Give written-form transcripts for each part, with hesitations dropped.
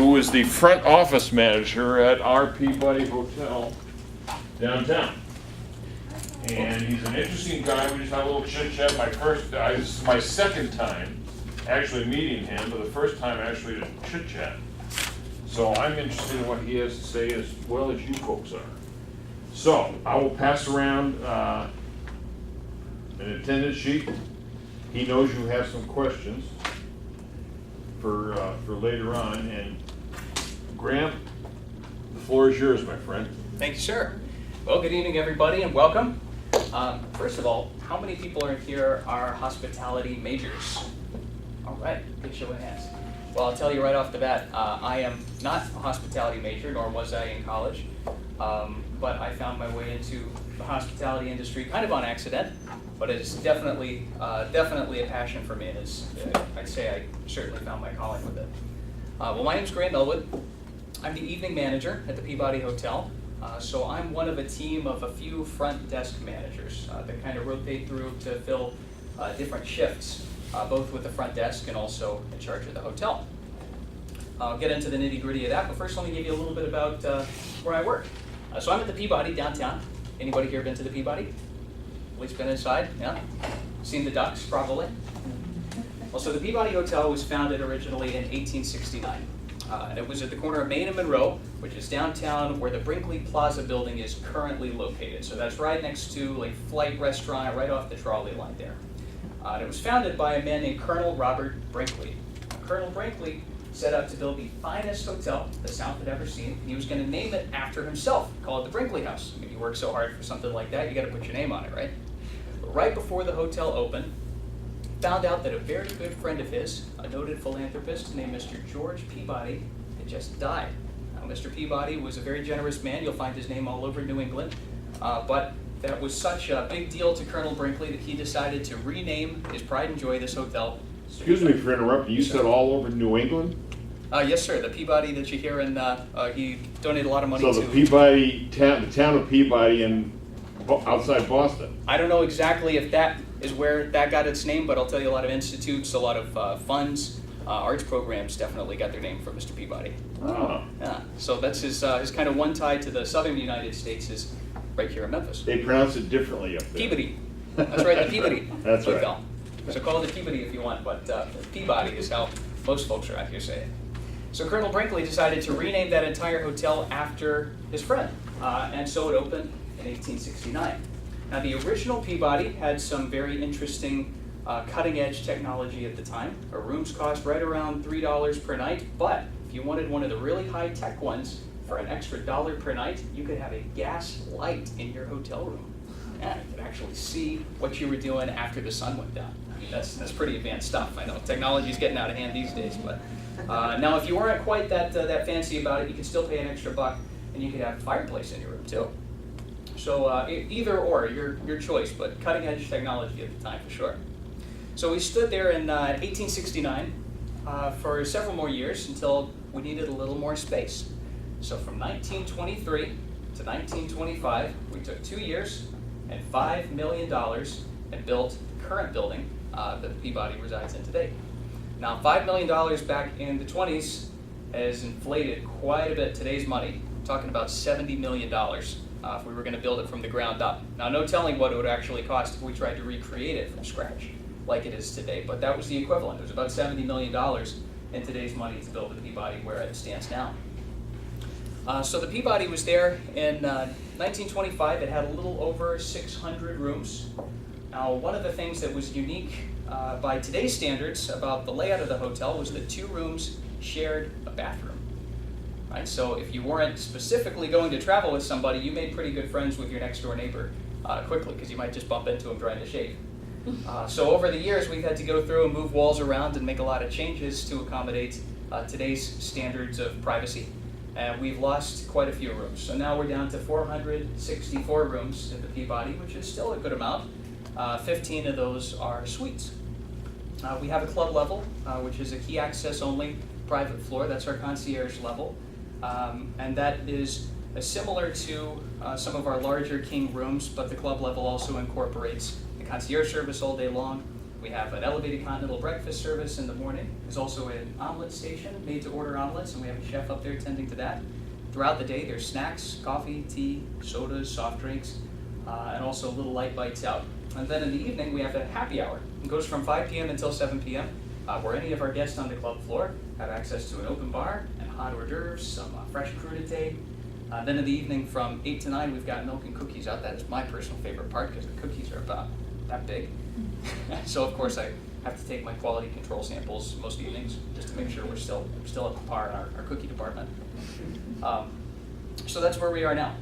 who is the front office manager at our Peabody Hotel downtown. And he's an interesting guy. We just had a little chit chat. This is my second time actually meeting him, but the first time actually to chit chat. So I'm interested in what he has to say as well as you folks are. So I will pass around an attendance sheet. He knows you have some questions for later on. And Graham, the floor is yours, my friend. Thank you, sir. Well, good evening, everybody, and welcome. First of all, how many people are here are hospitality majors? All right, big show of hands. Well, I'll tell you right off the bat, I am not a hospitality major, nor was I in college, but I found my way into the hospitality industry kind of on accident, but it's definitely a passion for me, and I'd say I certainly found my calling with it. Well, my name's Graham Elwood. I'm the evening manager at the Peabody Hotel. So I'm one of a team of a few front desk managers that kind of rotate through to fill different shifts, both with the front desk and also in charge of the hotel. I'll get into the nitty gritty of that, but first let me give you a little bit about where I work. So I'm at the Peabody downtown. Anybody here been to the Peabody? At least been inside, yeah? Seen the ducks, probably? Well, so the Peabody Hotel was founded originally in 1869. And it was at the corner of Main and Monroe, which is downtown where the Brinkley Plaza building is currently located. So that's right next to like Flight Restaurant, right off the trolley line there. And it was founded by a man named Colonel Robert Brinkley. Colonel Brinkley set out to build the finest hotel the South had ever seen. He was going to name it after himself, call it the Brinkley House. I mean, you work so hard for something like that, you got to put your name on it, right? But right before the hotel opened, found out that a very good friend of his, a noted philanthropist named Mr. George Peabody, had just died. Now, Mr. Peabody was a very generous man. You'll find his name all over New England. But that was such a big deal to Colonel Brinkley that he decided to rename his pride and joy, this hotel. Excuse me for interrupting. You said all over New England? Yes, sir. The Peabody that you hear, and he donated a lot of money to. So the Peabody, the town of Peabody in outside Boston. I don't know exactly if that is where that got its name, but I'll tell you a lot of institutes, a lot of funds, arts programs definitely got their name from Mr. Peabody. Oh. Yeah, so that's his kind of one tie to the southern United States is right here in Memphis. They pronounce it differently up there. Peabody. That's right, the Peabody That's Hotel. Right. So call it the Peabody if you want, but Peabody is how most folks around here say it. So Colonel Brinkley decided to rename that entire hotel after his friend, and so it opened in 1869. Now, the original Peabody had some very interesting cutting-edge technology at the time. Our rooms cost right around $3 per night, but if you wanted one of the really high-tech ones, for an extra $1 per night, you could have a gas light in your hotel room. Yeah, you could actually see what you were doing after the sun went down. I mean, that's pretty advanced stuff. I know technology's getting out of hand these days, but now if you weren't quite that fancy about it, you could still pay an extra $1, and you could have a fireplace in your room too. So either or, your choice, but cutting edge technology at the time for sure. So we stood there in 1869 for several more years until we needed a little more space. So from 1923 to 1925, we took 2 years and $5 million and built the current building that Peabody resides in today. Now, $5 million back in the 20s has inflated quite a bit today's money. We're talking about $70 million. If we were going to build it from the ground up. Now, no telling what it would actually cost if we tried to recreate it from scratch like it is today, but that was the equivalent. It was about $70 million in today's money to build the Peabody where it stands now. So the Peabody was there in 1925. It had a little over 600 rooms. Now, one of the things that was unique by today's standards about the layout of the hotel was that 2 rooms shared a bathroom. Right? So if you weren't specifically going to travel with somebody, you made pretty good friends with your next door neighbor quickly, because you might just bump into him trying to shave. So over the years, we've had to go through and move walls around and make a lot of changes to accommodate today's standards of privacy. And we've lost quite a few rooms. So now we're down to 464 rooms in the Peabody, which is still a good amount. 15 of those are suites. We have a club level, which is a key access only private floor. That's our concierge level. And that is similar to some of our larger king rooms, but the club level also incorporates the concierge service all day long, We have an elevated continental breakfast service in the morning. There's also an omelet station made to order omelets, and we have a chef up there tending to that. Throughout the day, there's snacks, coffee, tea, sodas, soft drinks, and also little light bites out. And then in the evening, we have a happy hour. It goes from 5 p.m. until 7 p.m., where any of our guests on the club floor have access to an open bar and hot hors d'oeuvres, some fresh crudité. Then in the evening, from 8 to 9, we've got milk and cookies out. That is my personal favorite part because the cookies are about that big. So of course, I have to take my quality control samples most evenings just to make sure we're still up to par in our cookie department. So that's where we are now.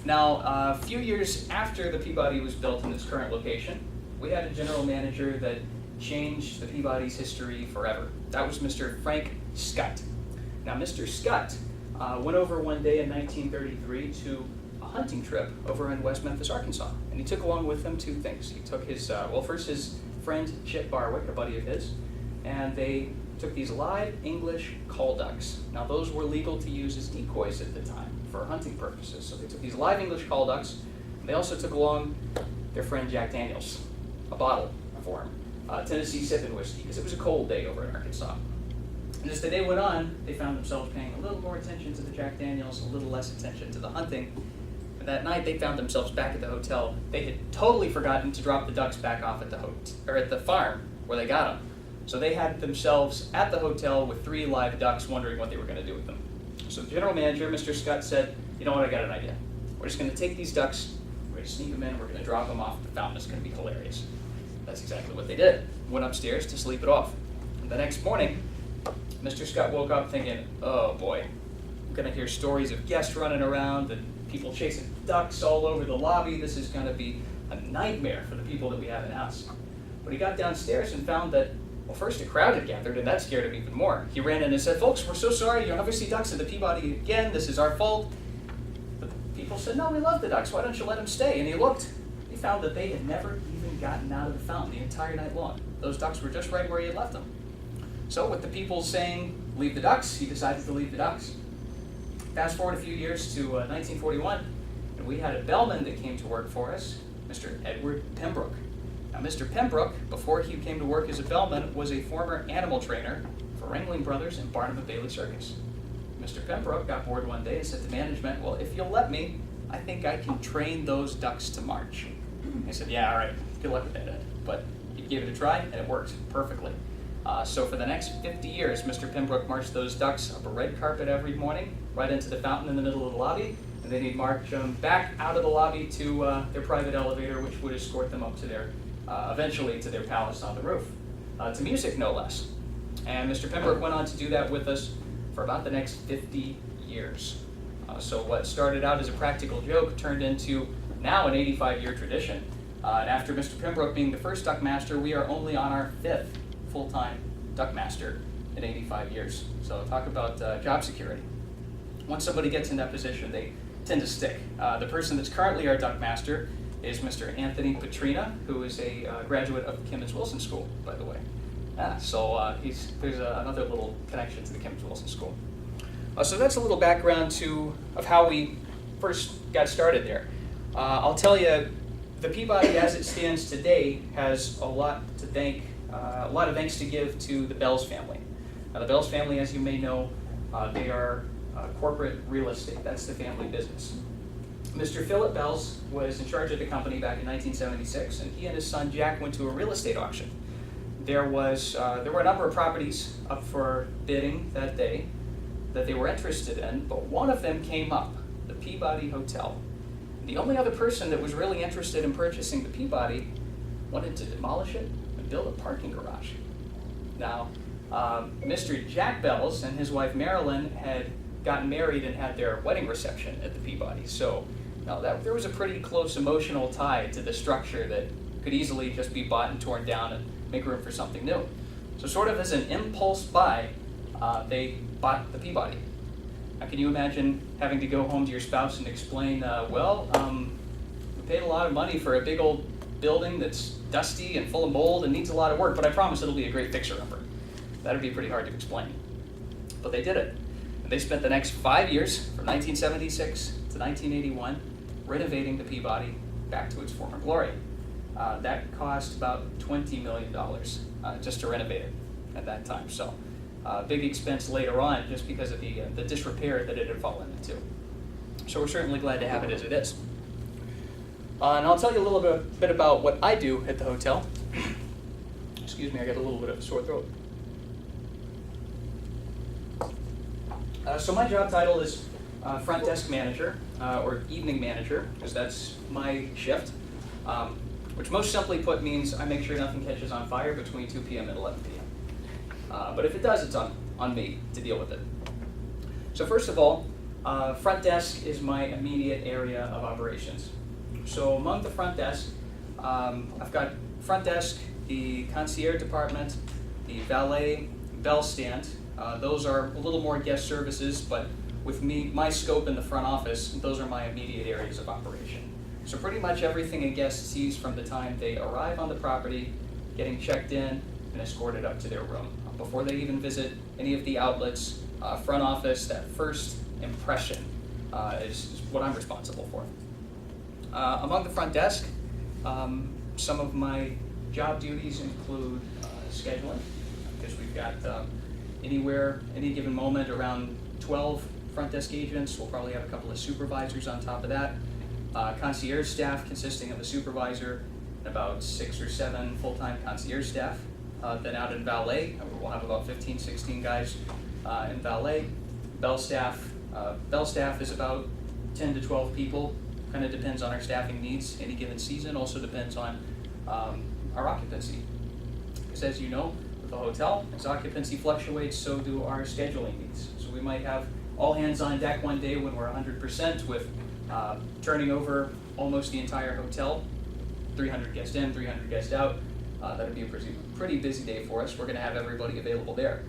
Now, a few years after the Peabody was built in its current location, we had a general manager that changed the Peabody's history forever. That was Mr. Frank Scott. Now, Mr. Scott went over one day in 1933 to a hunting trip over in West Memphis, Arkansas. And he took along with him two things. He took his, first his friend Chip Barwick, a buddy of his, and they took these live English call ducks. Now, those were legal to use as decoys at the time for hunting purposes. So they took these live English call ducks. They also took along their friend Jack Daniels, a bottle for him, Tennessee sipping whiskey, because it was a cold day over in Arkansas. And as the day went on, they found themselves paying a little more attention to the Jack Daniels, a little less attention to the hunting. And that night, they found themselves back at the hotel. They had totally forgotten to drop the ducks back off at the farm where they got them. So they had themselves at the hotel with 3 live ducks, wondering what they were going to do with them. So the general manager, Mr. Scott, said, "You know what? I got an idea. We're just going to take these ducks, we're going to sneak them in, we're going to drop them off at the fountain. It's going to be hilarious." That's exactly what they did. Went upstairs to sleep it off. And the next morning, Mr. Scott woke up thinking, "Oh boy, I'm going to hear stories of guests running around and people chasing ducks all over the lobby. This is going to be a nightmare for the people that we have in house." But he got downstairs and found that, well, first a crowd had gathered, and that scared him even more. He ran in and said, "Folks, we're so sorry. You'll never see ducks at the Peabody again. This is our fault." But the people said, "No, we love the ducks. Why don't you let them stay?" And he looked. He found that they had never even gotten out of the fountain the entire night long. Those ducks were just right where he had left them. So with the people saying, "Leave the ducks," he decided to leave the ducks. Fast forward a few years to 1941, and we had a bellman that came to work for us, Mr. Edward Pembroke. Now, Mr. Pembroke, before he came to work as a bellman, was a former animal trainer for Ringling Brothers and Barnum and Bailey Circus. Mr. Pembroke got bored one day and said to management, "Well, if you'll let me, I think I can train those ducks to march." They said, "Yeah, all right, good luck with that, Ed." But he gave it a try, and it worked perfectly. So for the next 50 years, Mr. Pembroke marched those ducks up a red carpet every morning, right into the fountain in the middle of the lobby, and then he'd march them back out of the lobby to their private elevator, which would escort them up to their, eventually to their palace on the roof, to music no less. And Mr. Pembroke went on to do that with us for about the next 50 years. So what started out as a practical joke turned into now an 85-year tradition. And after Mr. Pembroke being the first duck master, we are only on our 5th full-time duck master in 85 years. So talk about job security. Once somebody gets in that position, they tend to stick. The person that's currently our duck master is Mr. Anthony Petrina, who is a graduate of the Kimmons Wilson School, by the way. So there's another little connection to the Kimmons Wilson School. So that's a little background of how we first got started there. I'll tell you, the Peabody as it stands today has a lot of thanks to give to the Bells family. The Bells family, as you may know, they are corporate real estate. That's the family business. Mr. Philip Bells was in charge of the company back in 1976, and he and his son Jack went to a real estate auction. There were a number of properties up for bidding that day that they were interested in, but one of them came up, the Peabody Hotel. The only other person that was really interested in purchasing the Peabody wanted to demolish it and build a parking garage. Now, Mr. Jack Bells and his wife Marilyn had gotten married and had their wedding reception at the Peabody. So there was a pretty close emotional tie to the structure that could easily just be bought and torn down and make room for something new. So sort of as an impulse buy, they bought the Peabody. Now, can you imagine having to go home to your spouse and explain, we paid a lot of money for a big old building that's dusty and full of mold and needs a lot of work, but I promise it'll be a great fixer-upper. That'd be pretty hard to explain. But they did it. And they spent the next 5 years, from 1976 to 1981, renovating the Peabody back to its former glory. That cost about $20 million just to renovate it at that time. So big expense later on just because of the disrepair that it had fallen into. So we're certainly glad to have it as it is. And I'll tell you a little bit about what I do at the hotel. Excuse me, I got a little bit of a sore throat. So my job title is front desk manager, or evening manager, because that's my shift, which most simply put means I make sure nothing catches on fire between 2 p.m. and 11 p.m. But if it does, it's on me to deal with it. So first of all, front desk is my immediate area of operations. So among the front desk, I've got front desk, the concierge department, the valet, bell stand. Those are a little more guest services, but with my scope in the front office, those are my immediate areas of operation. So pretty much everything a guest sees from the time they arrive on the property, getting checked in, and escorted up to their room. Before they even visit any of the outlets, front office, that first impression is what I'm responsible for. Among the front desk, some of my job duties include scheduling, because we've got any given moment, around 12 front desk agents. We'll probably have a couple of supervisors on top of that. Concierge staff consisting of a supervisor and about 6 or 7 full-time concierge staff. Then out in valet, we'll have about 15, 16 guys in valet. Bell staff is about 10 to 12 people. Kind of depends on our staffing needs any given season. Also depends on our occupancy. Because as you know, with the hotel, as occupancy fluctuates, so do our scheduling needs. So we might have all hands on deck one day when we're 100% with turning over almost the entire hotel, 300 guests in, 300 guests out. That'd be a pretty busy day for us. We're going to have everybody available there.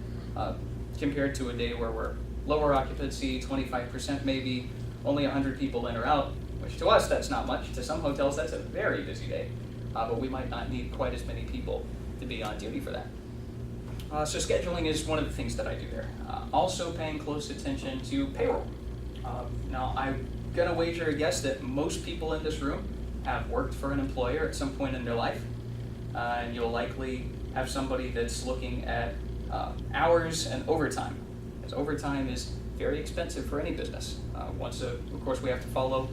Compared to a day where we're lower occupancy, 25% maybe, only 100 people in or out, which to us that's not much. To some hotels that's a very busy day, but we might not need quite as many people to be on duty for that. So scheduling is one of the things that I do there. Also paying close attention to payroll. Now I'm going to wager a guess that most people in this room have worked for an employer at some point in their life. And you'll likely have somebody that's looking at hours and overtime, because overtime is very expensive for any business. Of course, we have to follow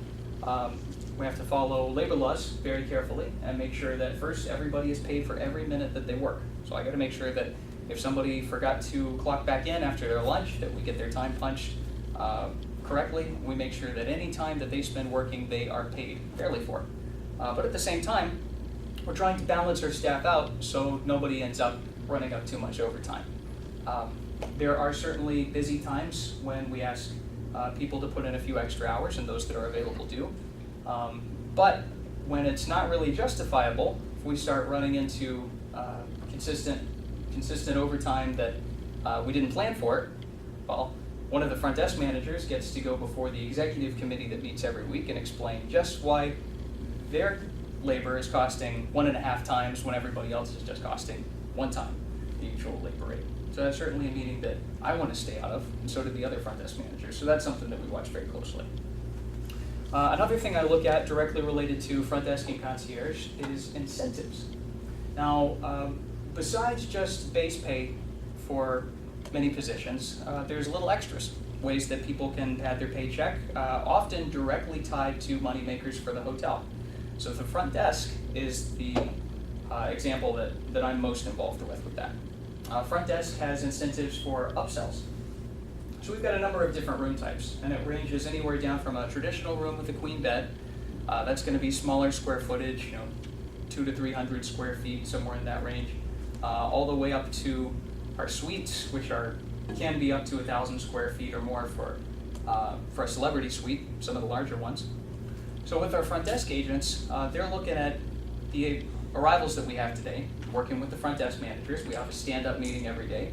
labor laws very carefully and make sure that first everybody is paid for every minute that they work. So I got to make sure that if somebody forgot to clock back in after their lunch, that we get their time punched correctly. We make sure that any time that they spend working, they are paid fairly for. But at the same time, we're trying to balance our staff out so nobody ends up running up too much overtime. There are certainly busy times when we ask people to put in a few extra hours, and those that are available do. But when it's not really justifiable, if we start running into consistent overtime that we didn't plan for it, well, one of the front desk managers gets to go before the executive committee that meets every week and explain just why their labor is costing 1.5 times when everybody else is just costing 1 time the usual labor rate. So that's certainly a meeting that I want to stay out of, and so do the other front desk managers. So that's something that we watch very closely. Another thing I look at directly related to front desk and concierge is incentives. Now, besides just base pay for many positions, there's little extras, ways that people can add their paycheck, often directly tied to money makers for the hotel. So the front desk is the example that I'm most involved with that. Front desk has incentives for upsells. So we've got a number of different room types, and it ranges anywhere down from a traditional room with a queen bed. That's going to be smaller square footage, 200 to 300 square feet, somewhere in that range, all the way up to our suites, which can be up to 1,000 square feet or more for a celebrity suite, some of the larger ones. So with our front desk agents, they're looking at the arrivals that we have today, working with the front desk managers. We have a stand-up meeting every day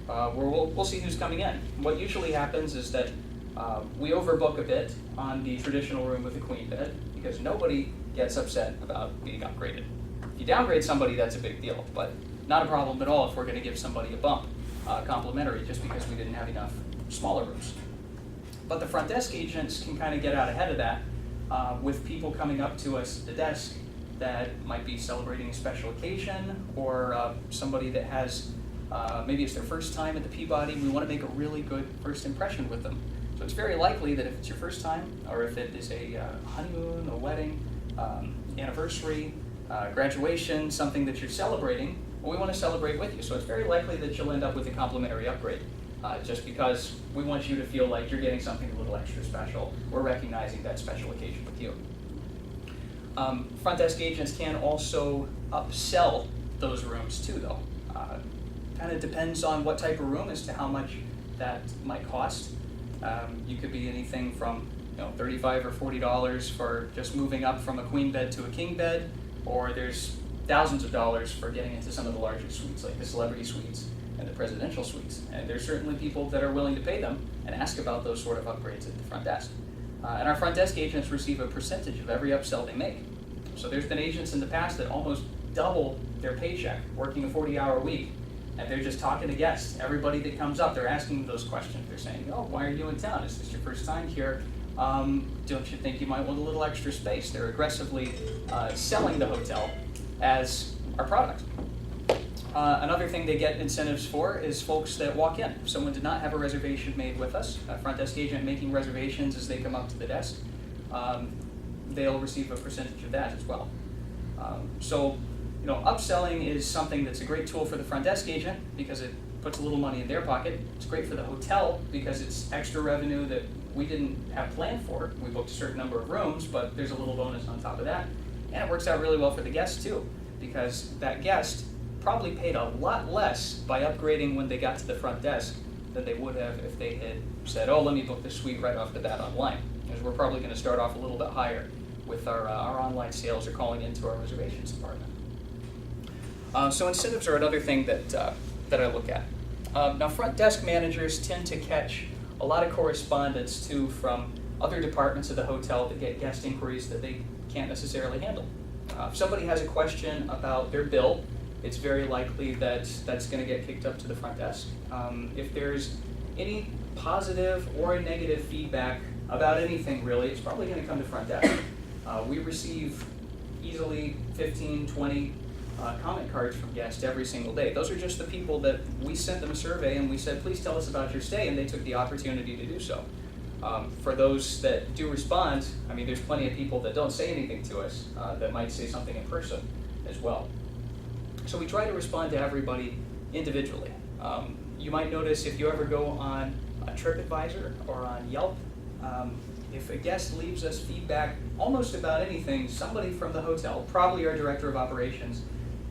where we'll see who's coming in. What usually happens is that we overbook a bit on the traditional room with the queen bed because nobody gets upset about being upgraded. If you downgrade somebody, that's a big deal, but not a problem at all if we're going to give somebody a bump, complimentary, just because we didn't have enough smaller rooms. But the front desk agents can kind of get out ahead of that with people coming up to us at the desk that might be celebrating a special occasion, or somebody that has, maybe it's their first time at the Peabody. We want to make a really good first impression with them. So it's very likely that if it's your first time, or if it is a honeymoon, a wedding, anniversary, graduation, something that you're celebrating, well, we want to celebrate with you. So it's very likely that you'll end up with a complimentary upgrade, just because we want you to feel like you're getting something a little extra special. We're recognizing that special occasion with you. Front desk agents can also upsell those rooms too, though. Kind of depends on what type of room as to how much that might cost. You could be anything from $35 or $40 for just moving up from a queen bed to a king bed, or there's thousands of dollars for getting into some of the larger suites, like the celebrity suites and the presidential suites. And there's certainly people that are willing to pay them and ask about those sort of upgrades at the front desk. And our front desk agents receive a percentage of every upsell they make. So there's been agents in the past that almost double their paycheck working a 40-hour week, and they're just talking to guests. Everybody that comes up, they're asking those questions. They're saying, oh, why are you in town? Is this your first time here? Don't you think you might want a little extra space? They're aggressively selling the hotel as our product. Another thing they get incentives for is folks that walk in. If someone did not have a reservation made with us, a front desk agent making reservations as they come up to the desk, they'll receive a percentage of that as well. So, upselling is something that's a great tool for the front desk agent because it puts a little money in their pocket. It's great for the hotel because it's extra revenue that we didn't have planned for. We booked a certain number of rooms, but there's a little bonus on top of that. And it works out really well for the guests too, because that guest probably paid a lot less by upgrading when they got to the front desk than they would have if they had said, oh, let me book the suite right off the bat online. Because we're probably going to start off a little bit higher with our online sales or calling into our reservations department. So incentives are another thing that I look at. Now, front desk managers tend to catch a lot of correspondence too from other departments of the hotel that get guest inquiries that they can't necessarily handle. If somebody has a question about their bill, it's very likely that that's going to get kicked up to the front desk. If there's any positive or negative feedback about anything really, it's probably going to come to front desk. We receive easily 15, 20 comment cards from guests every single day. Those are just the people that we sent them a survey and we said, please tell us about your stay, and they took the opportunity to do so. For those that do respond, there's plenty of people that don't say anything to us that might say something in person as well. So we try to respond to everybody individually. You might notice if you ever go on a TripAdvisor or on Yelp, if a guest leaves us feedback almost about anything, somebody from the hotel, probably our director of operations,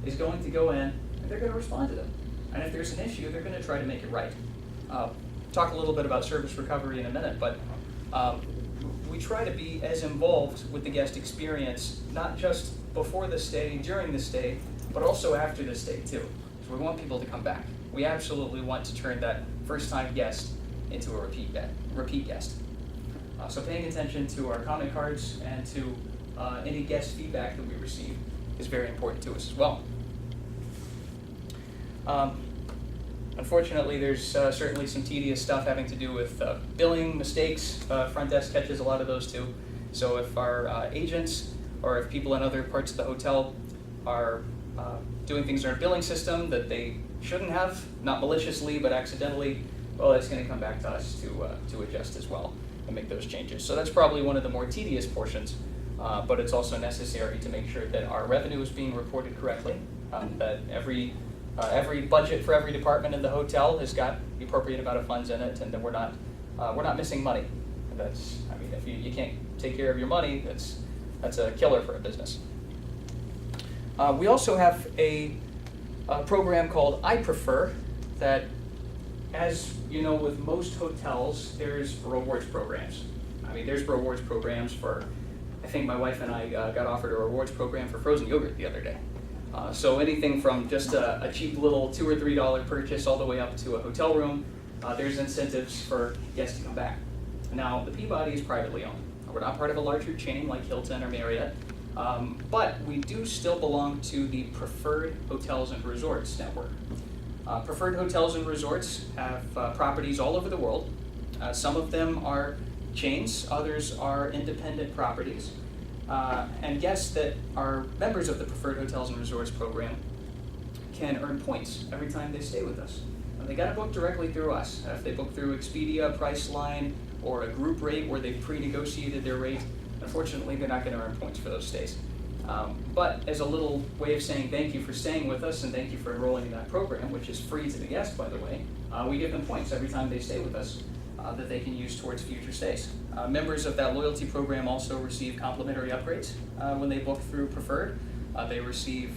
is going to go in and they're going to respond to them. And if there's an issue, they're going to try to make it right. Talk a little bit about service recovery in a minute, but we try to be as involved with the guest experience, not just before the stay, during the stay, but also after the stay too. So we want people to come back. We absolutely want to turn that first-time guest into a repeat guest. So paying attention to our comment cards and to any guest feedback that we receive is very important to us as well. Unfortunately, there's certainly some tedious stuff having to do with billing mistakes. Front desk catches a lot of those too. So if our agents or if people in other parts of the hotel are doing things in our billing system that they shouldn't have, not maliciously but accidentally, well, that's going to come back to us to adjust as well and make those changes. So that's probably one of the more tedious portions, but it's also necessary to make sure that our revenue is being reported correctly, that every budget for every department in the hotel has got the appropriate amount of funds in it, and that we're not missing money. That's, if you can't take care of your money, that's a killer for a business. We also have a program called I Prefer that, as you know, with most hotels, there's rewards programs. There's rewards programs for, I think my wife and I got offered a rewards program for frozen yogurt the other day. So anything from just a cheap little $2 or $3 purchase all the way up to a hotel room, there's incentives for guests to come back. Now, the Peabody is privately owned. We're not part of a larger chain like Hilton or Marriott, but we do still belong to the Preferred Hotels and Resorts network. Preferred Hotels and Resorts have properties all over the world. Some of them are chains, others are independent properties. And guests that are members of the Preferred Hotels and Resorts program can earn points every time they stay with us. And they gotta book directly through us. If they book through Expedia, Priceline, or a group rate where they've pre-negotiated their rate, unfortunately, they're not gonna earn points for those stays. But as a little way of saying thank you for staying with us and thank you for enrolling in that program, which is free to the guest, by the way, we give them points every time they stay with us that they can use towards future stays. Members of that loyalty program also receive complimentary upgrades when they book through Preferred. They receive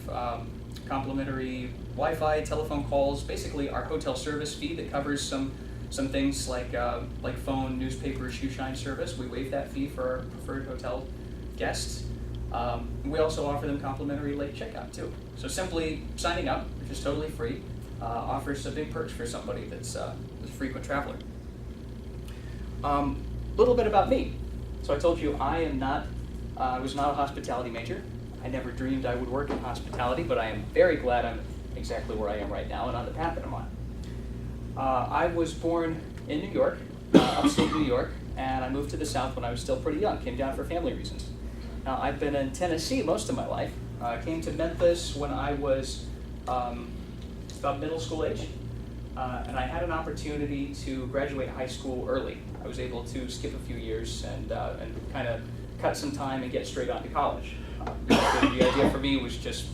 complimentary Wi-Fi, telephone calls, basically our hotel service fee that covers some things like phone, newspaper, shoe shine service. We waive that fee for our Preferred hotel guests. We also offer them complimentary late checkout too. So simply signing up, which is totally free, offers some big perks for somebody that's a frequent traveler. Little bit about me. So I told you I was not a hospitality major. I never dreamed I would work in hospitality, but I am very glad I'm exactly where I am right now and on the path that I'm on. I was born in New York, upstate New York, and I moved to the South when I was still pretty young, came down for family reasons. Now, I've been in Tennessee most of my life. I came to Memphis when I was about middle school age, and I had an opportunity to graduate high school early. I was able to skip a few years and kind of cut some time and get straight on to college. The idea for me was just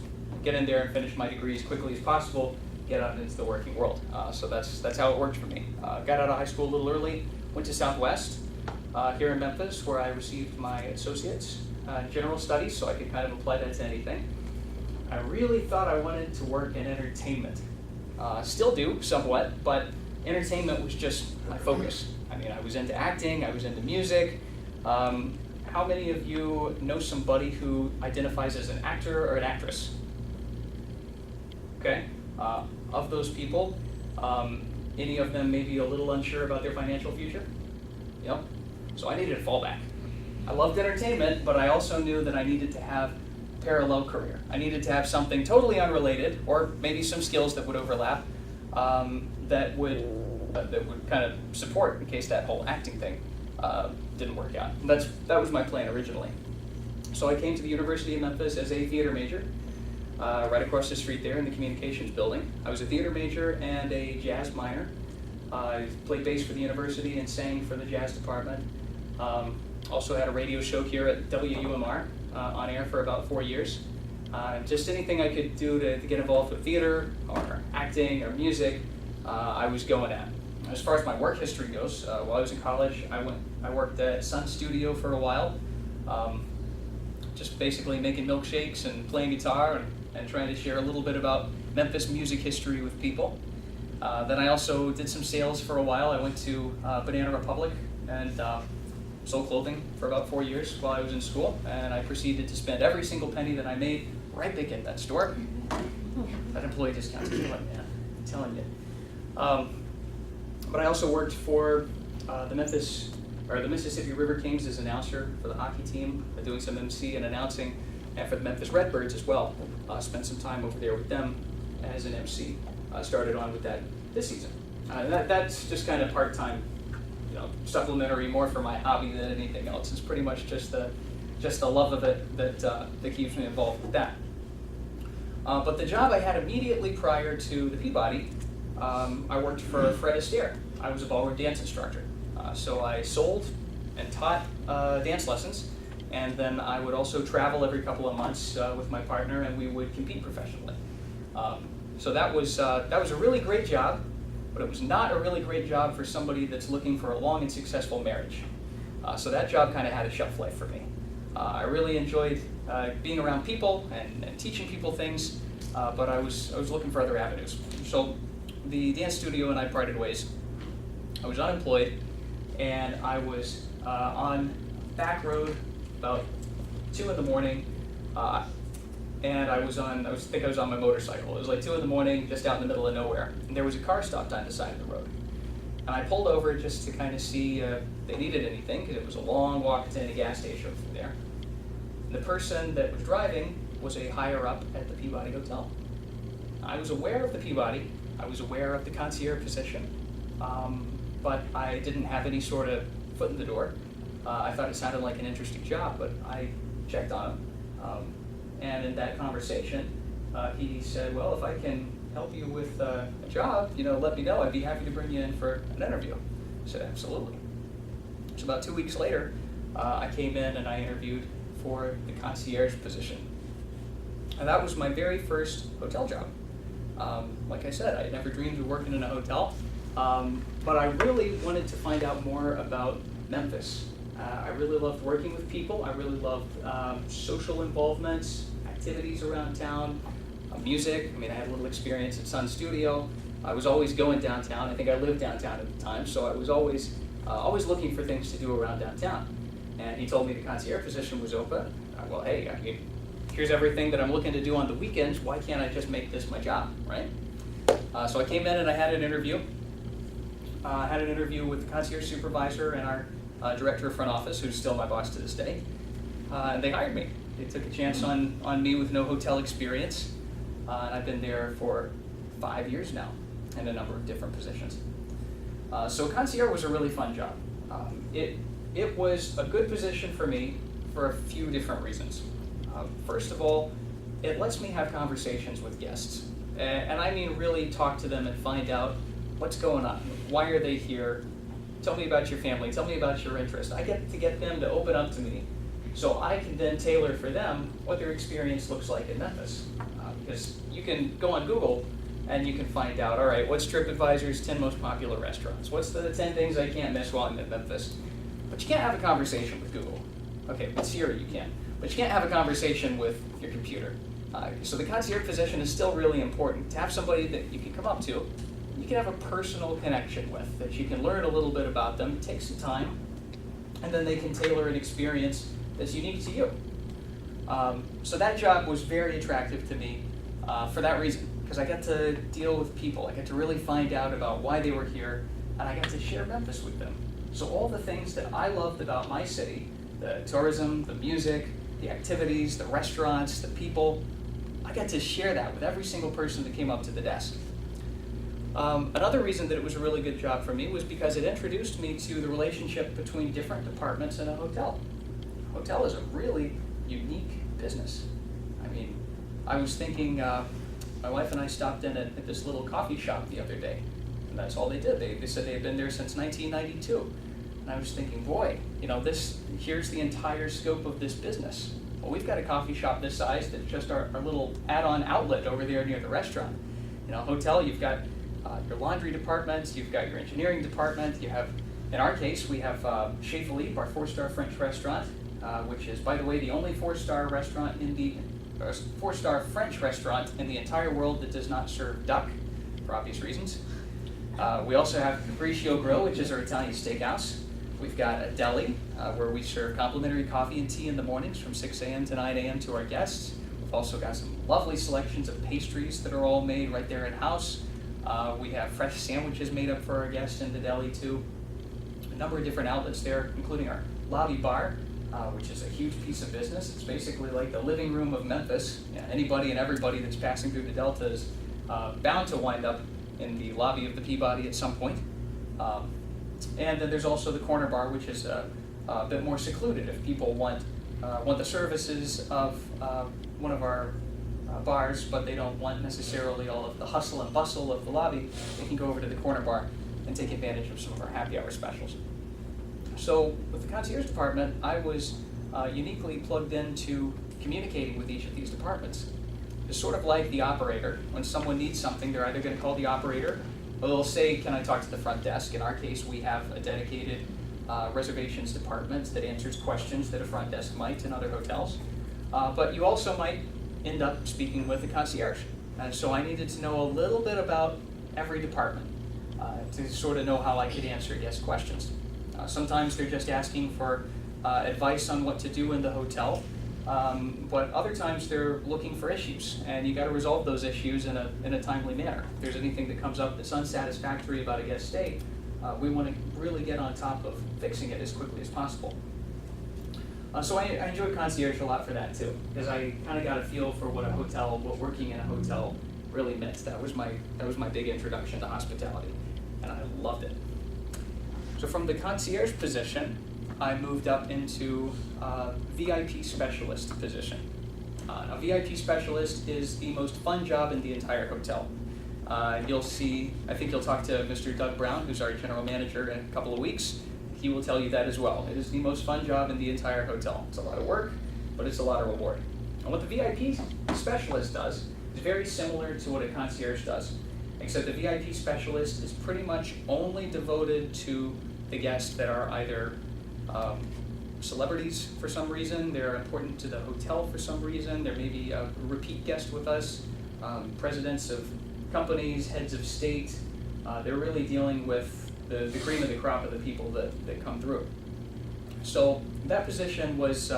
get in there and finish my degree as quickly as possible, get out into the working world. So that's how it worked for me. Got out of high school a little early, went to Southwest here in Memphis, where I received my associates in general studies, so I could kind of apply that to anything. I really thought I wanted to work in entertainment. Still do, somewhat, but entertainment was just my focus. I mean, I was into acting, I was into music. How many of you know somebody who identifies as an actor or an actress? Okay, of those people, any of them maybe a little unsure about their financial future? Yep, so I needed a fallback. I loved entertainment, but I also knew that I needed to have a parallel career. I needed to have something totally unrelated, or maybe some skills that would overlap, that would kind of support in case that whole acting thing didn't work out. And that was my plan originally. So I came to the University of Memphis as a theater major, right across the street there in the communications building. I was a theater major and a jazz minor. I played bass for the university and sang for the jazz department. Also had a radio show here at WUMR on air for about 4 years. Just anything I could do to get involved with theater or acting or music, I was going at. As far as my work history goes, while I was in college, I worked at Sun Studio for a while, just basically making milkshakes and playing guitar and trying to share a little bit about Memphis music history with people. Then I also did some sales for a while. I went to Banana Republic and sold clothing for about 4 years while I was in school, and I proceeded to spend every single penny that I made right back in that store. That employee discount's killing, man, I'm telling you. But I also worked for the Mississippi River Kings as announcer for the hockey team, doing some MC and announcing, and for the Memphis Redbirds as well. Spent some time over there with them as an MC. Started on with that this season. That's just kind of part-time, supplementary, more for my hobby than anything else. It's pretty much just the love of it that keeps me involved with that. But the job I had immediately prior to the Peabody, I worked for Fred Astaire. I was a ballroom dance instructor. So I sold and taught dance lessons, and then I would also travel every couple of months with my partner, and we would compete professionally. So that was a really great job, but it was not a really great job for somebody that's looking for a long and successful marriage. So that job kind of had a shelf life for me. I really enjoyed being around people and teaching people things, but I was looking for other avenues. So the dance studio and I parted ways. I was unemployed, and I was on back road about 2 in the morning, and I think I was on my motorcycle. It was like 2 in the morning, just out in the middle of nowhere, and there was a car stopped on the side of the road. And I pulled over just to kind of see if they needed anything, because it was a long walk to any gas station from there. And the person that was driving was a higher up at the Peabody Hotel. I was aware of the Peabody, I was aware of the concierge position, but I didn't have any sort of foot in the door. I thought it sounded like an interesting job, but I checked on him. And in that conversation, he said, well, if I can help you with a job, let me know. I'd be happy to bring you in for an interview. I said, absolutely. So about 2 weeks later, I came in and I interviewed for the concierge position. And that was my very first hotel job. Like I said, I had never dreamed of working in a hotel, but I really wanted to find out more about Memphis. I really loved working with people. I really loved social involvements, activities around town, music. I mean, I had a little experience at Sun Studio. I was always going downtown. I think I lived downtown at the time, so I was always looking for things to do around downtown. And he told me the concierge position was open. Well, hey, I mean, here's everything that I'm looking to do on the weekends. Why can't I just make this my job, right? So I came in and I had an interview. I had an interview with the concierge supervisor and our director of front office, who's still my boss to this day. And they hired me. They took a chance on me with no hotel experience. And I've been there for 5 years now in a number of different positions. So concierge was a really fun job. It was a good position for me for a few different reasons. First of all, it lets me have conversations with guests. And I mean really talk to them and find out what's going on. Why are they here? Tell me about your family. Tell me about your interests. I get to get them to open up to me so I can then tailor for them what their experience looks like in Memphis. Because you can go on Google and you can find out, all right, what's TripAdvisor's 10 most popular restaurants? What's the 10 things I can't miss while I'm in Memphis? But you can't have a conversation with Google. Okay, with Siri you can. But you can't have a conversation with your computer. So the concierge position is still really important. To have somebody that you can come up to, you can have a personal connection with, that you can learn a little bit about them, take some time, and then they can tailor an experience that's unique to you. So that job was very attractive to me for that reason, because I got to deal with people. I got to really find out about why they were here, and I got to share Memphis with them. So all the things that I loved about my city, the tourism, the music, the activities, the restaurants, the people, I got to share that with every single person that came up to the desk. Another reason that it was a really good job for me was because it introduced me to the relationship between different departments in a hotel. A hotel is a really unique business. I mean, I was thinking, my wife and I stopped in at this little coffee shop the other day, and that's all they did. They said they had been there since 1992. And I was thinking, boy, here's the entire scope of this business. Well, we've got a coffee shop this size that's just our little add-on outlet over there near the restaurant. Hotel, you've got your laundry department, you've got your engineering department, you have, in our case, we have Chez Philippe, our 4-star French restaurant, which is, by the way, the only 4-star restaurant in the 4-star French restaurant in the entire world that does not serve duck, for obvious reasons. We also have Capriccio Grill, which is our Italian steakhouse. We've got a deli, where we serve complimentary coffee and tea in the mornings from 6 a.m. to 9 a.m. to our guests. We've also got some lovely selections of pastries that are all made right there in-house. We have fresh sandwiches made up for our guests in the deli too. A number of different outlets there, including our lobby bar, which is a huge piece of business. It's basically like the living room of Memphis. Anybody and everybody that's passing through the Delta is bound to wind up in the lobby of the Peabody at some point. And then there's also the corner bar, which is a bit more secluded. If people want the services of one of our bars, but they don't want necessarily all of the hustle and bustle of the lobby, they can go over to the corner bar and take advantage of some of our happy hour specials. So with the concierge department, I was uniquely plugged into communicating with each of these departments. It's sort of like the operator. When someone needs something, they're either going to call the operator, or they'll say, can I talk to the front desk? In our case, we have a dedicated reservations department that answers questions that a front desk might in other hotels. But you also might end up speaking with the concierge. And so I needed to know a little bit about every department to sort of know how I could answer guest questions. Sometimes they're just asking for advice on what to do in the hotel, but other times they're looking for issues, and you got to resolve those issues in a timely manner. If there's anything that comes up that's unsatisfactory about a guest stay, we want to really get on top of fixing it as quickly as possible. So I enjoyed concierge a lot for that too, because I kind of got a feel for what working in a hotel really meant. That was my big introduction to hospitality, and I loved it. So from the concierge position, I moved up into VIP specialist position. A VIP specialist is the most fun job in the entire hotel. You'll see, I think you'll talk to Mr. Doug Brown, who's our general manager, in a couple of weeks. He will tell you that as well. It is the most fun job in the entire hotel. It's a lot of work, but it's a lot of reward. And what the VIP specialist does is very similar to what a concierge does, except the VIP specialist is pretty much only devoted to the guests that are either celebrities for some reason, they're important to the hotel for some reason, there may be a repeat guest with us, presidents of companies, heads of state. They're really dealing with the cream of the crop of the people that come through. So that position was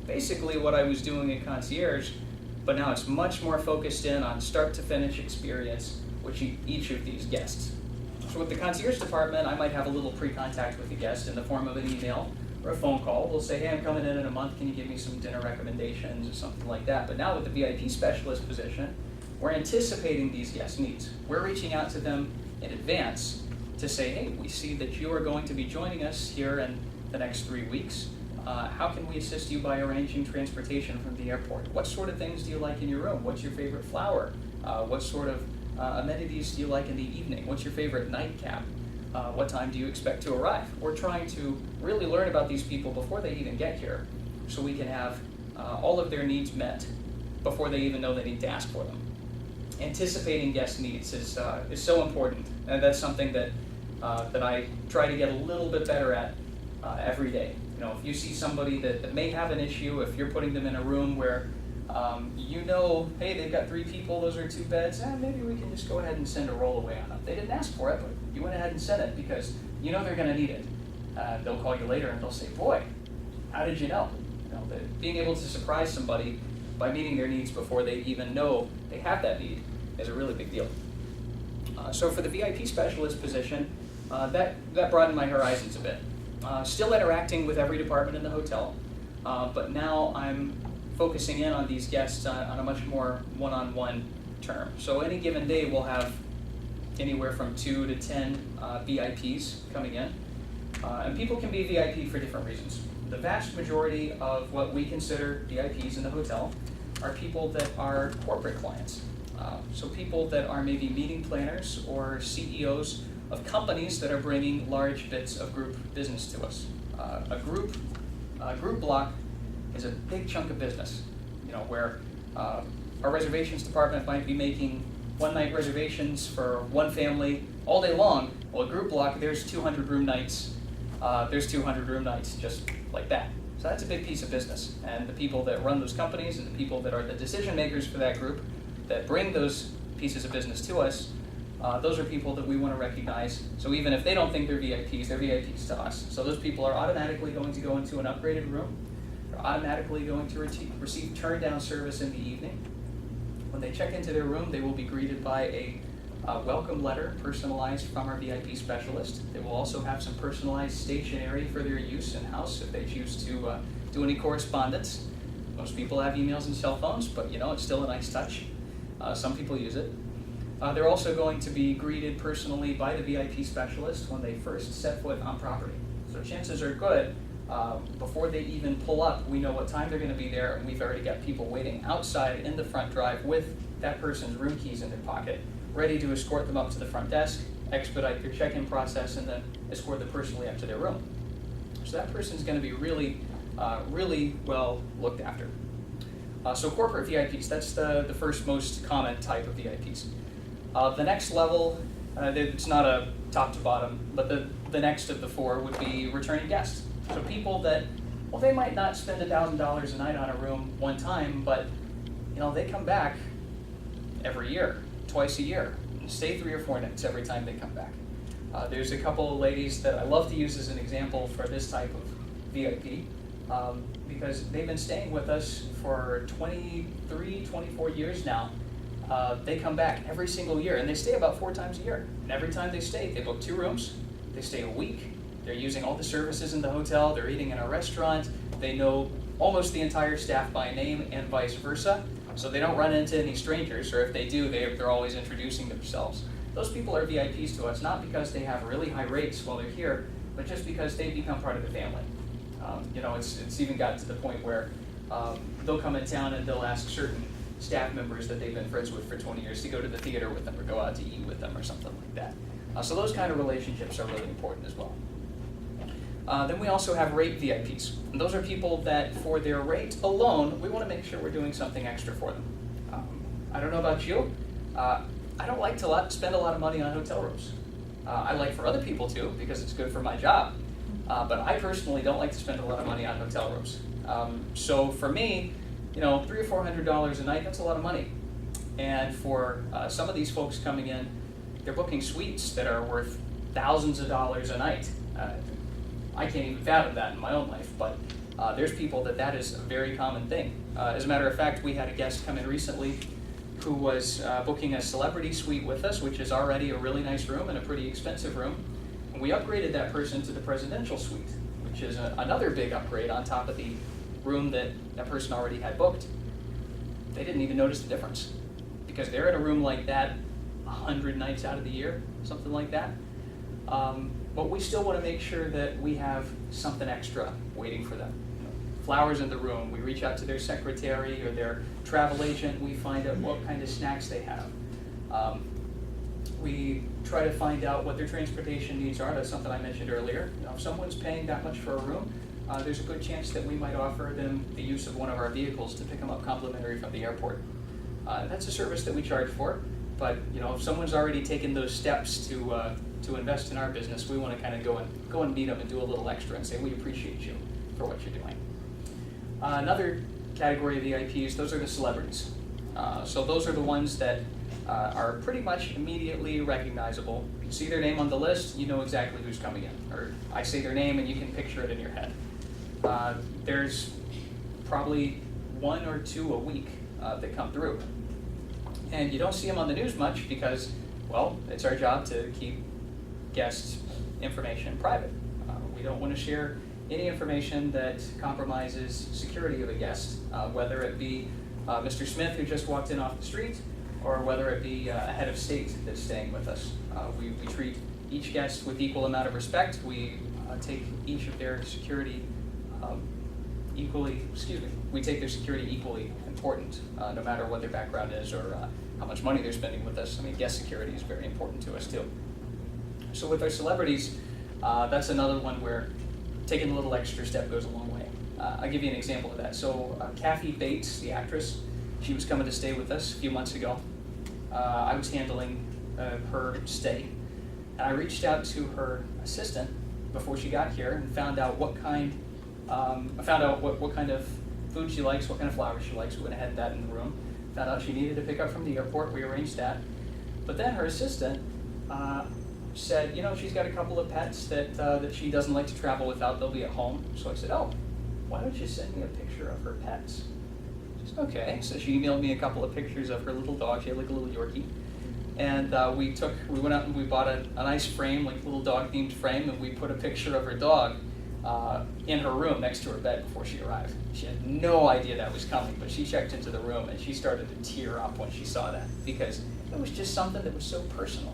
basically what I was doing at concierge, but now it's much more focused in on start to finish experience with each of these guests. So with the concierge department, I might have a little pre-contact with the guest in the form of an email or a phone call. We'll say, hey, I'm coming in a month, can you give me some dinner recommendations or something like that. But now with the VIP specialist position, we're anticipating these guest needs. We're reaching out to them in advance to say, hey, we see that you are going to be joining us here in the next 3 weeks. How can we assist you by arranging transportation from the airport? What sort of things do you like in your room? What's your favorite flower? What sort of amenities do you like in the evening? What's your favorite nightcap? What time do you expect to arrive? We're trying to really learn about these people before they even get here, so we can have all of their needs met before they even know they need to ask for them. Anticipating guest needs is so important, and that's something that I try to get a little bit better at every day. You know, if you see somebody that may have an issue, if you're putting them in a room where you know, hey, they've got 3 people, those are 2 beds, maybe we can just go ahead and send a rollaway on them. They didn't ask for it, but you went ahead and sent it because you know they're going to need it. They'll call you later and they'll say, boy, how did you know? You know, being able to surprise somebody by meeting their needs before they even know they have that need is a really big deal. So for the VIP specialist position, that broadened my horizons a bit. Still interacting with every department in the hotel, but now I'm focusing in on these guests on a much more one-on-one term. So any given day we'll have anywhere from 2 to 10 VIPs coming in. And people can be VIP for different reasons. The vast majority of what we consider VIPs in the hotel are people that are corporate clients. So people that are maybe meeting planners or CEOs of companies that are bringing large bits of group business to us. A group block is a big chunk of business, you know, where our reservations department might be making one-night reservations for one family all day long. Well, a group block, there's 200 room nights. There's 200 room nights just like that. So that's a big piece of business. And the people that run those companies and the people that are the decision makers for that group that bring those pieces of business to us, those are people that we want to recognize. So even if they don't think they're VIPs to us. So those people are automatically going to go into an upgraded room. They're automatically going to receive turn-down service in the evening. When they check into their room, they will be greeted by a welcome letter personalized from our VIP specialist. They will also have some personalized stationery for their use in-house if they choose to do any correspondence. Most people have emails and cell phones, but you know, it's still a nice touch. Some people use it. They're also going to be greeted personally by the VIP specialist when they first set foot on property. So chances are good, before they even pull up, we know what time they're going to be there, and we've already got people waiting outside in the front drive with that person's room keys in their pocket, ready to escort them up to the front desk, expedite their check-in process, and then escort them personally up to their room. So that person's going to be really well looked after. So corporate VIPs, that's the first most common type of VIPs. The next level, it's not a top to bottom, but the next of the 4 would be returning guests. So people that, well, they might not spend $1,000 a night on a room one time, but you know, they come back every year, twice a year, and stay 3 or 4 nights every time they come back. There's a couple of ladies that I love to use as an example for this type of VIP, because they've been staying with us for 23, 24 years now. They come back every single year, and they stay about 4 times a year. And every time they stay, they book 2 rooms, they stay a week, they're using all the services in the hotel, they're eating in a restaurant, they know almost the entire staff by name and vice versa, so they don't run into any strangers, or if they do, they're always introducing themselves. Those people are VIPs to us, not because they have really high rates while they're here, but just because they've become part of the family. You know, it's even gotten to the point where they'll come in town and they'll ask certain staff members that they've been friends with for 20 years to go to the theater with them or go out to eat with them or something like that. So those kind of relationships are really important as well. Then we also have rate VIPs. And those are people that for their rate alone, we want to make sure we're doing something extra for them. I don't know about you, I don't like to spend a lot of money on hotel rooms. I like for other people to because it's good for my job. But I personally don't like to spend a lot of money on hotel rooms. So for me, you know, $300 or $400 a night, that's a lot of money. And for some of these folks coming in, they're booking suites that are worth thousands of dollars a night. I can't even fathom that in my own life, but there's people that is a very common thing. As a matter of fact, we had a guest come in recently who was booking a celebrity suite with us, which is already a really nice room and a pretty expensive room. And we upgraded that person to the presidential suite, which is another big upgrade on top of the room that that person already had booked. They didn't even notice the difference because they're in a room like that 100 nights out of the year, something like that. But we still want to make sure that we have something extra waiting for them. Flowers in the room, we reach out to their secretary or their travel agent, we find out what kind of snacks they have. We try to find out what their transportation needs are. That's something I mentioned earlier. You know, if someone's paying that much for a room, there's a good chance that we might offer them the use of one of our vehicles to pick them up complimentary from the airport. That's a service that we charge for, but you know, if someone's already taken those steps to invest in our business, we want to kind of go and meet them and do a little extra and say we appreciate you for what you're doing. Another category of VIPs, those are the celebrities. So those are the ones that are pretty much immediately recognizable. You see their name on the list, you know exactly who's coming in. Or I say their name and you can picture it in your head. There's probably 1 or 2 a week that come through. And you don't see them on the news much because, well, it's our job to keep guests' information private. We don't want to share any information that compromises security of a guest, whether it be Mr. Smith who just walked in off the street, or whether it be a head of state that's staying with us. We treat each guest with equal amount of respect. We take each of their security we take their security equally important, no matter what their background is or how much money they're spending with us. I mean, guest security is very important to us too. So with our celebrities, that's another one where taking a little extra step goes a long way. I'll give you an example of that. So Kathy Bates, the actress, she was coming to stay with us a few months ago. I was handling her stay. And I reached out to her assistant before she got here and found out what kind of food she likes, what kind of flowers she likes. We went ahead and had that in the room. Found out she needed to pick up from the airport. We arranged that. But then her assistant said, you know, she's got a couple of pets that she doesn't like to travel without. They'll be at home. So I said, oh, why don't you send me a picture of her pets? She said, okay. So she emailed me a couple of pictures of her little dog. She had like a little Yorkie. And we went out and we bought a nice frame, like a little dog-themed frame, and we put a picture of her dog in her room next to her bed before she arrived. She had no idea that was coming, but she checked into the room and she started to tear up when she saw that because it was just something that was so personal.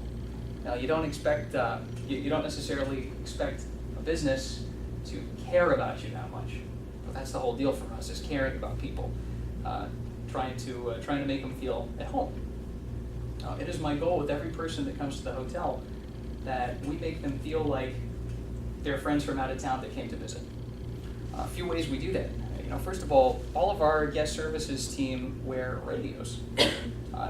Now, you don't expect, you don't necessarily expect a business to care about you that much, but that's the whole deal for us, is caring about people, trying to make them feel at home. It is my goal with every person that comes to the hotel that we make them feel like they're friends from out of town that came to visit. A few ways we do that. You know, first of all of our guest services team wear radios.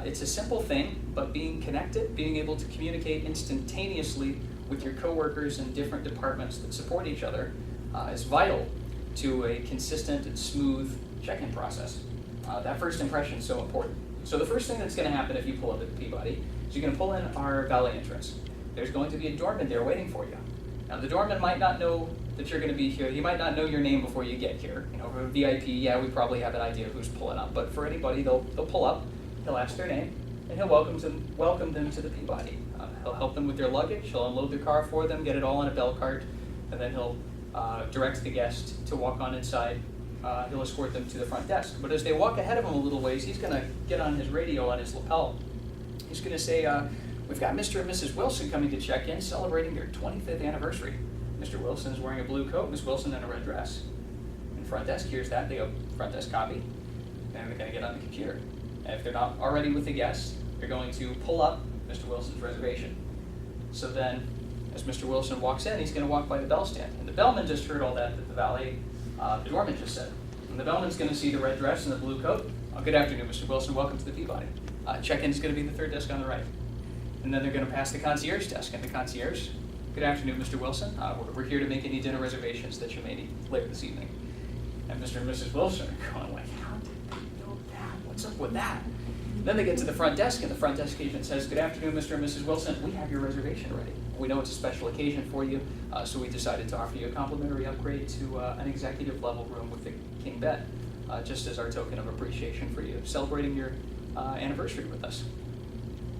It's a simple thing, but being connected, being able to communicate instantaneously with your coworkers in different departments that support each other is vital to a consistent and smooth check-in process. That first impression is so important. So the first thing that's going to happen if you pull up at the Peabody is you're going to pull in our valet entrance. There's going to be a doorman there waiting for you. Now the doorman might not know that you're going to be here. He might not know your name before you get here. You know, for a VIP, yeah, we probably have an idea of who's pulling up. But for anybody, they'll pull up, he'll ask their name, and he'll welcome them to the Peabody. He'll help them with their luggage, he'll unload their car for them, get it all on a bell cart, and then he'll direct the guest to walk on inside. He'll escort them to the front desk. But as they walk ahead of him a little ways, he's going to get on his radio on his lapel. He's going to say, we've got Mr. and Mrs. Wilson coming to check in, celebrating their 25th anniversary. Mr. Wilson's wearing a blue coat, Miss Wilson in a red dress. And front desk hears that, they go, front desk copy, and they're going to get on the computer. And if they're not already with the guest, they're going to pull up Mr. Wilson's reservation. So then, as Mr. Wilson walks in, he's going to walk by the bell stand. And the bellman just heard all that the valet, the doorman just said. And the bellman's going to see the red dress and the blue coat. Good afternoon, Mr. Wilson. Welcome to the Peabody. Check-in is going to be the third desk on the right. And then they're going to pass the concierge desk. And the concierge, good afternoon, Mr. Wilson. We're here to make any dinner reservations that you may need later this evening. And Mr. and Mrs. Wilson are going like, how did they know that? What's up with that? Then they get to the front desk, and the front desk agent says, good afternoon, Mr. and Mrs. Wilson. We have your reservation ready. We know it's a special occasion for you, so we decided to offer you a complimentary upgrade to an executive level room with a king bed, just as our token of appreciation for you, celebrating your anniversary with us.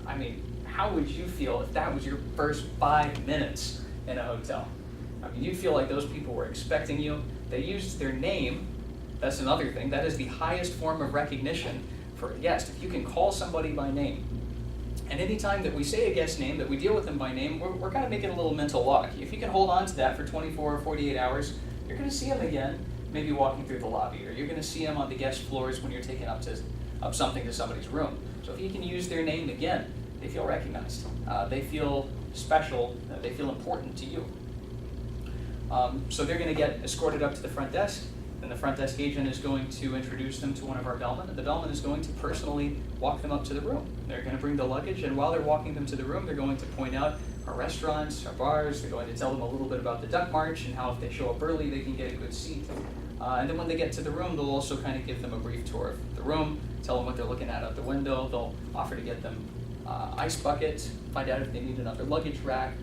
I mean, how would you feel if that was your first 5 minutes in a hotel? I mean, you'd feel like those people were expecting you. They used their name. That's another thing. That is the highest form of recognition for a guest. If you can call somebody by name. And anytime that we say a guest name, that we deal with them by name, we're kind of making a little mental lock. If you can hold on to that for 24 or 48 hours, you're going to see them again, maybe walking through the lobby, or you're going to see them on the guest floors when you're taking up something to somebody's room. So if you can use their name again, they feel recognized. They feel special. They feel important to you. So they're going to get escorted up to the front desk. Then the front desk agent is going to introduce them to one of our bellmen, and the bellman is going to personally walk them up to the room. They're going to bring the luggage, and while they're walking them to the room, they're going to point out our restaurants, our bars. They're going to tell them a little bit about the duck march and how if they show up early, they can get a good seat. And then when they get to the room, they'll also kind of give them a brief tour of the room, tell them what they're looking at out the window. They'll offer to get them ice bucket, find out if they need another luggage rack,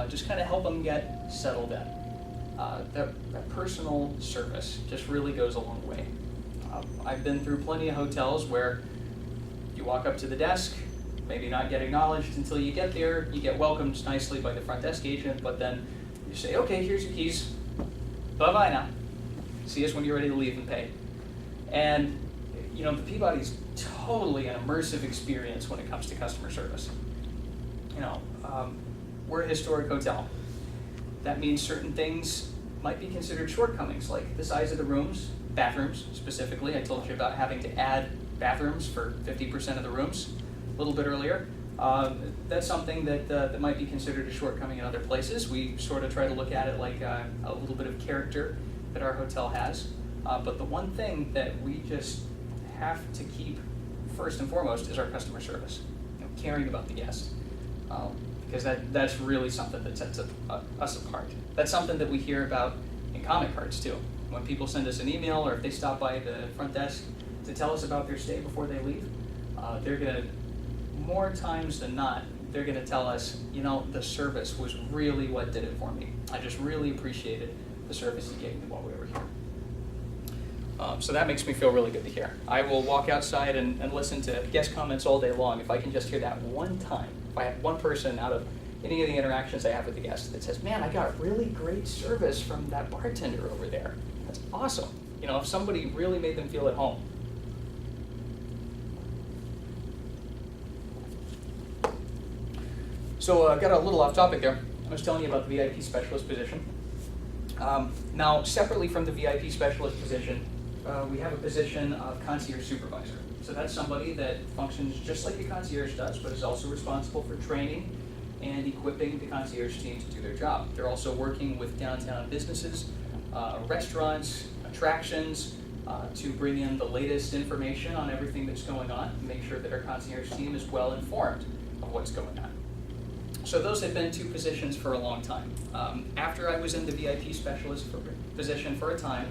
just kind of help them get settled in. That personal service just really goes a long way. I've been through plenty of hotels where you walk up to the desk, maybe not get acknowledged until you get there, you get welcomed nicely by the front desk agent, but then you say, okay, here's your keys, bye-bye now. See us when you're ready to leave and pay. And, you know, the Peabody's totally an immersive experience when it comes to customer service. You know, we're a historic hotel. That means certain things might be considered shortcomings, like the size of the rooms, bathrooms specifically. I told you about having to add bathrooms for 50% of the rooms a little bit earlier. That's something that might be considered a shortcoming in other places. We sort of try to look at it like a little bit of character that our hotel has. But the one thing that we just have to keep first and foremost is our customer service, you know, caring about the guests. Because that's really something that sets us apart. That's something that we hear about in comment cards too. When people send us an email or if they stop by the front desk to tell us about their stay before they leave, they're gonna, more times than not, they're gonna tell us, you know, the service was really what did it for me. I just really appreciated the service you gave me while we were here. So that makes me feel really good to hear. I will walk outside and listen to guest comments all day long if I can just hear that one time. If I have one person out of any of the interactions I have with the guests that says, man, I got really great service from that bartender over there. That's awesome. You know, if somebody really made them feel at home. So I got a little off topic there. I was telling you about the VIP specialist position. Now, separately from the VIP specialist position, we have a position of concierge supervisor. So that's somebody that functions just like the concierge does, but is also responsible for training and equipping the concierge team to do their job. They're also working with downtown businesses, restaurants, attractions, to bring in the latest information on everything that's going on and make sure that our concierge team is well informed of what's going on. So those have been two positions for a long time. After I was in the VIP specialist position for a time,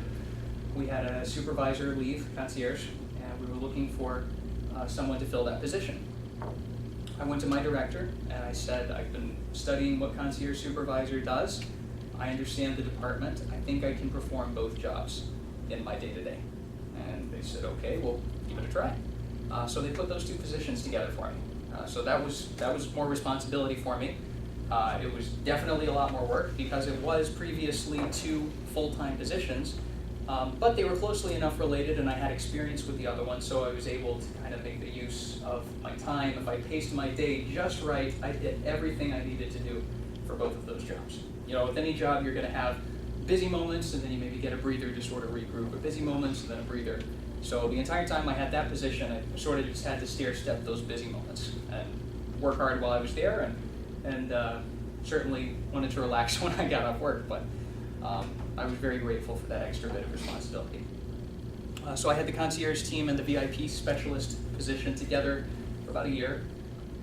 we had a supervisor leave, concierge, and we were looking for someone to fill that position. I went to my director and I said, I've been studying what concierge supervisor does. I understand the department. I think I can perform both jobs in my day-to-day. And they said, okay, well, give it a try. So they put those two positions together for me. So that was more responsibility for me. It was definitely a lot more work because it was previously two full-time positions, but they were closely enough related and I had experience with the other one, so I was able to kind of make the use of my time. If I paced my day just right, I did everything I needed to do for both of those jobs. With any job, you're going to have busy moments, and then you maybe get a breather to sort of regroup, or busy moments and then a breather. So the entire time I had that position, I sort of just had to stair-step those busy moments and work hard while I was there, and certainly wanted to relax when I got off work, but I was very grateful for that extra bit of responsibility. So I had the concierge team and the VIP specialist position together for about a year.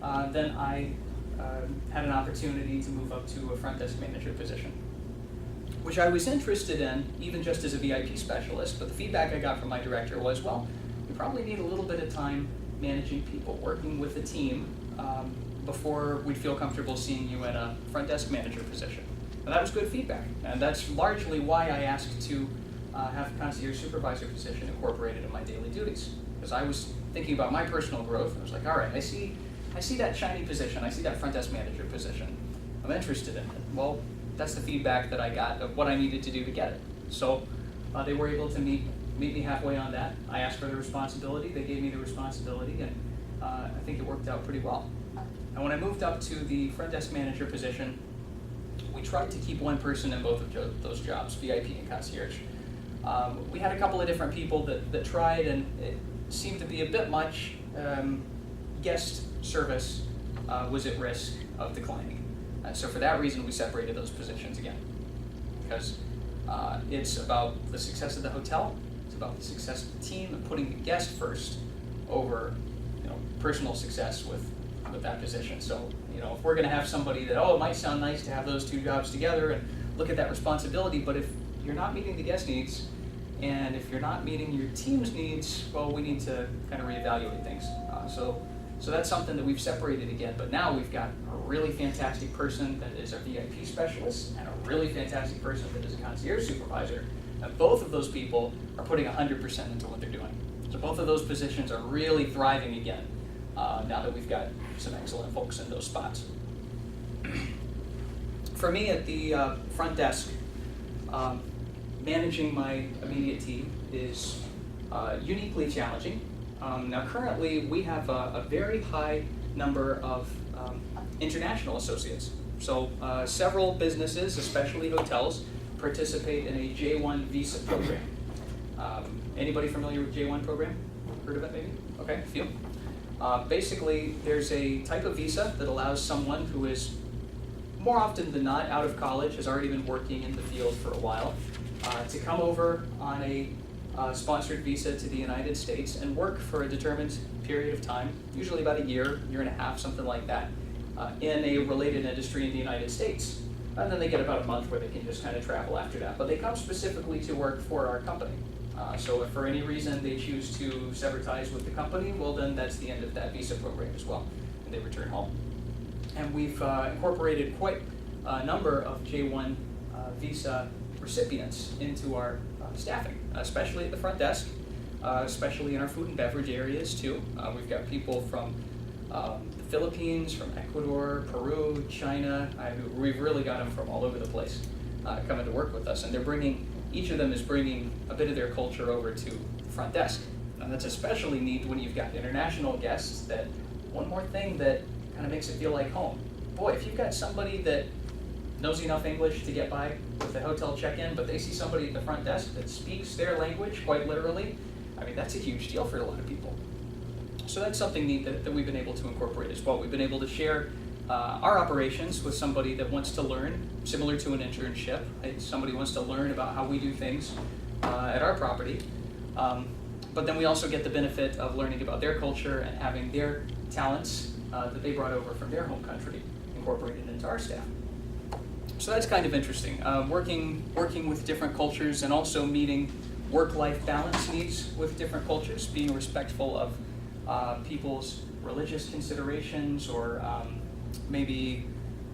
Then I had an opportunity to move up to a front desk manager position, which I was interested in, even just as a VIP specialist, but the feedback I got from my director was, well, you probably need a little bit of time managing people, working with a team, before we'd feel comfortable seeing you in a front desk manager position. And that was good feedback, and that's largely why I asked to have the concierge supervisor position incorporated in my daily duties. Because I was thinking about my personal growth, and I was like, all right, I see that shiny position, I see that front desk manager position. I'm interested in it. Well, that's the feedback that I got of what I needed to do to get it. So they were able to meet me halfway on that. I asked for the responsibility, they gave me the responsibility, and I think it worked out pretty well. And when I moved up to the front desk manager position, we tried to keep one person in both of those jobs, VIP and concierge. We had a couple of different people that tried, and it seemed to be a bit much. Guest service was at risk of declining. So for that reason, we separated those positions again. Because it's about the success of the hotel, it's about the success of the team, and putting the guest first over personal success with that position. So if we're going to have somebody that, it might sound nice to have those two jobs together and look at that responsibility, but if you're not meeting the guest needs, and if you're not meeting your team's needs, well, we need to kind of reevaluate things. So that's something that we've separated again, but now we've got a really fantastic person that is a VIP specialist and a really fantastic person that is a concierge supervisor, and both of those people are putting 100% into what they're doing. So both of those positions are really thriving again, now that we've got some excellent folks in those spots. For me at the front desk, managing my immediate team is uniquely challenging. Now currently we have a very high number of international associates. So several businesses, especially hotels, participate in a J1 visa program. Anybody familiar with J1 program? Heard of it maybe? Okay, a few. Basically, there's a type of visa that allows someone who is more often than not out of college, has already been working in the field for a while, to come over on a sponsored visa to the United States and work for a determined period of time, usually about a year and a half, something like that, in a related industry in the United States. And then they get about a month where they can just kind of travel after that. But they come specifically to work for our company. So if for any reason they choose to sever ties with the company, well then that's the end of that visa program as well, and they return home. And we've incorporated quite a number of J1 visa recipients into our staffing, especially at the front desk, especially in our food and beverage areas too. We've got people from the Philippines, from Ecuador, Peru, China. We've really got them from all over the place coming to work with us, and each of them is bringing a bit of their culture over to the front desk. And that's especially neat when you've got international guests. That one more thing that kind of makes it feel like home. Boy, if you've got somebody that knows enough English to get by with the hotel check-in, but they see somebody at the front desk that speaks their language quite literally, I mean, that's a huge deal for a lot of people. So that's something neat that we've been able to incorporate as well. We've been able to share our operations with somebody that wants to learn, similar to an internship. Somebody wants to learn about how we do things at our property. But then we also get the benefit of learning about their culture and having their talents that they brought over from their home country incorporated into our staff. So that's kind of interesting, working with different cultures and also meeting work-life balance needs with different cultures, being respectful of people's religious considerations, or maybe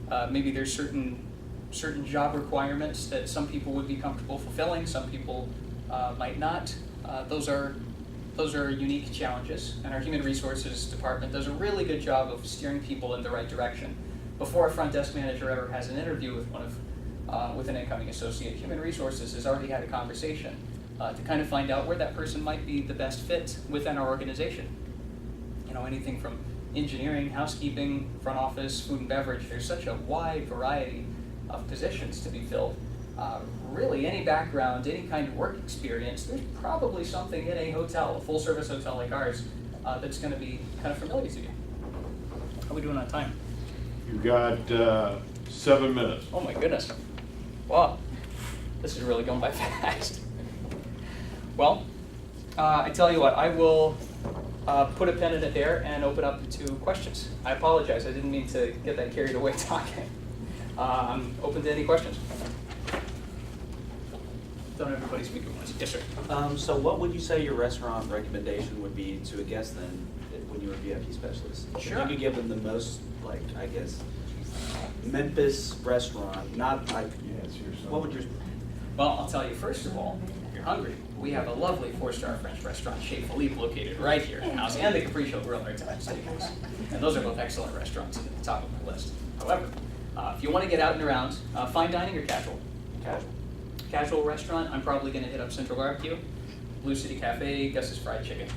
there's certain job requirements that some people would be comfortable fulfilling, some people might not. Those are unique challenges, and our human resources department does a really good job of steering people in the right direction. Before a front desk manager ever has an interview with an incoming associate, human resources has already had a conversation to kind of find out where that person might be the best fit within our organization. Anything from engineering, housekeeping, front office, food and beverage. There's such a wide variety of positions to be filled. Really, any background, any kind of work experience, there's probably something in a hotel, a full-service hotel like ours, that's going to be kind of familiar to you. How are we doing on time? You got 7 minutes. Oh my goodness. Wow. This is really going by fast. Well, I tell you what, I will put a pin in it there and open up to questions. I apologize, I didn't mean to get that carried away talking. I'm open to any questions. Don't everybody speak at once. Yes, sir. So what would you say your restaurant recommendation would be to a guest then, when you were a VIP specialist? Sure. If you could give them the most, like, I guess, Memphis restaurant, not like, what would your, Well, I'll tell you, first of all, if you're hungry, we have a lovely 4-star French restaurant, Chez Philippe, located right here in the house, and the Capriccio Grill right there, steakhouse. And those are both excellent restaurants at the top of my list. However, if you want to get out and around, fine dining or casual? casual? Casual restaurant, I'm probably going to hit up Central Barbecue, Blue City Cafe, Gus's Fried Chicken.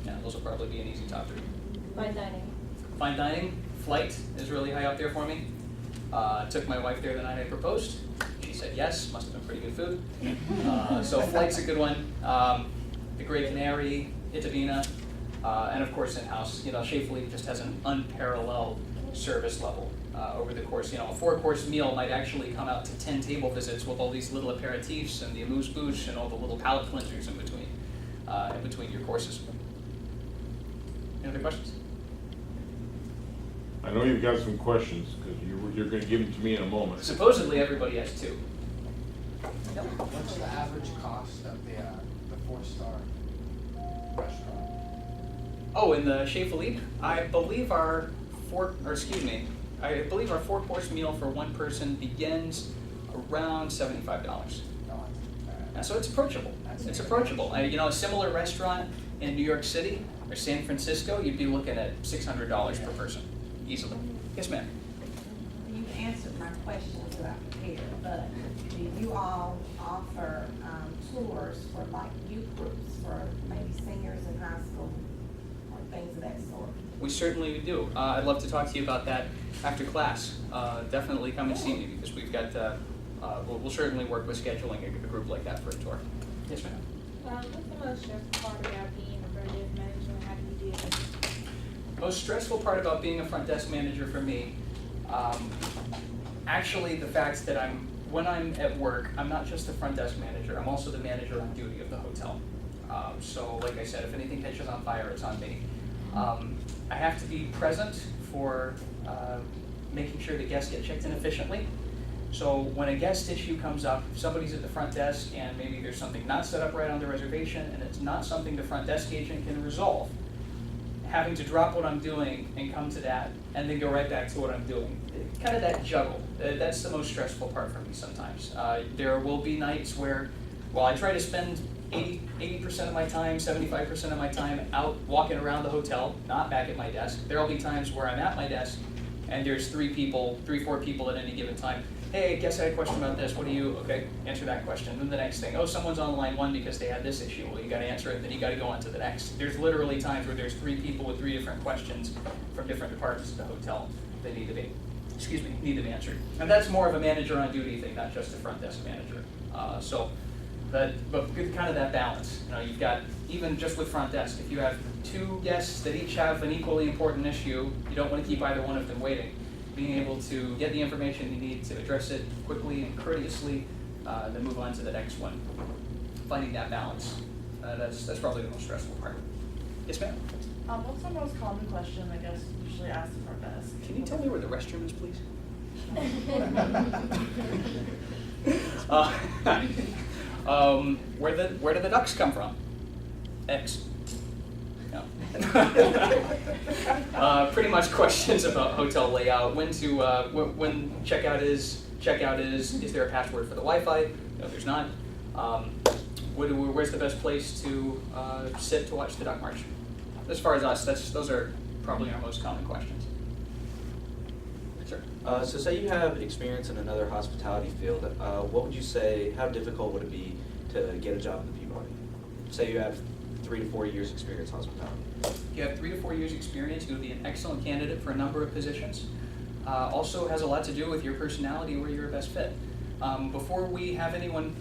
Yeah, those will probably be an easy top 3. Fine dining. Fine dining, Flight is really high up there for me. Took my wife there the night I proposed. She said yes, must have been pretty good food. So Flight's a good one. The Grey Canary, Itabina, and of course in-house. You know, Chez Philippe just has an unparalleled service level. Over the course, you know, a 4-course meal might actually come out to 10 table visits with all these little aperitifs and the amuse-bouche and all the little palate cleansers in between your courses. Any other questions? I know you've got some questions, because you're going to give them to me in a moment. Supposedly everybody has 2. What's the average cost of the 4-star restaurant? Oh, in the Chez Philippe, I believe our 4-course meal for one person begins around $75. No, So it's approachable. It's approachable. You know, a similar restaurant in New York City or San Francisco, you'd be looking at $600 per person, easily. Yes, ma'am. You answered my questions that I prepared, but do you all offer tours for like youth groups for maybe seniors in high school or things of that sort? We certainly do. I'd love to talk to you about that after class. Definitely come and see me, because we've got, we'll certainly work with scheduling a group like that for a tour. Yes, ma'am. What's the most stressful part about being a front desk manager, and how do you deal with it? Most stressful part about being a front desk manager for me, actually the fact that when I'm at work, I'm not just the front desk manager, I'm also the manager on duty of the hotel. So like I said, if anything catches on fire, it's on me. I have to be present for making sure the guests get checked in efficiently. So when a guest issue comes up, if somebody's at the front desk and maybe there's something not set up right on the reservation and it's not something the front desk agent can resolve, having to drop what I'm doing and come to that and then go right back to what I'm doing. Kind of that juggle. That's the most stressful part for me sometimes. There will be nights where, while I try to spend 80% of my time, 75% of my time out walking around the hotel, not back at my desk, there'll be times where I'm at my desk and there's 4 people at any given time. Hey, guess I had a question about this. What do you, okay, answer that question. Then the next thing, oh, someone's on line 1 because they had this issue. Well, you gotta answer it, then you gotta go on to the next. There's literally times where there's 3 people with 3 different questions from different departments of the hotel that need to be answered. And that's more of a manager on duty thing, not just a front desk manager. But kind of that balance. You know, you've got, even just with front desk, if you have 2 guests that each have an equally important issue, you don't want to keep either one of them waiting. Being able to get the information you need to address it quickly and courteously, then move on to the next one. Finding that balance, that's probably the most stressful part. Yes, ma'am? What's the most common question I guess usually asked at front desk? Can you tell me where the restroom is, please? Where do the ducks come from? Eggs. No. Pretty much questions about hotel layout, when checkout is, is there a password for the Wi-Fi? No, there's not. Where's the best place to sit to watch the duck march? As far as us, those are probably our most common questions. Sure. So say you have experience in another hospitality field, what would you say, how difficult would it be to get a job in the Peabody? Say you have 3 to 4 years experience in hospitality. If you have 3 to 4 years experience, you would be an excellent candidate for a number of positions. also has a lot to do with your personality, where you're a best fit. Before we have anyone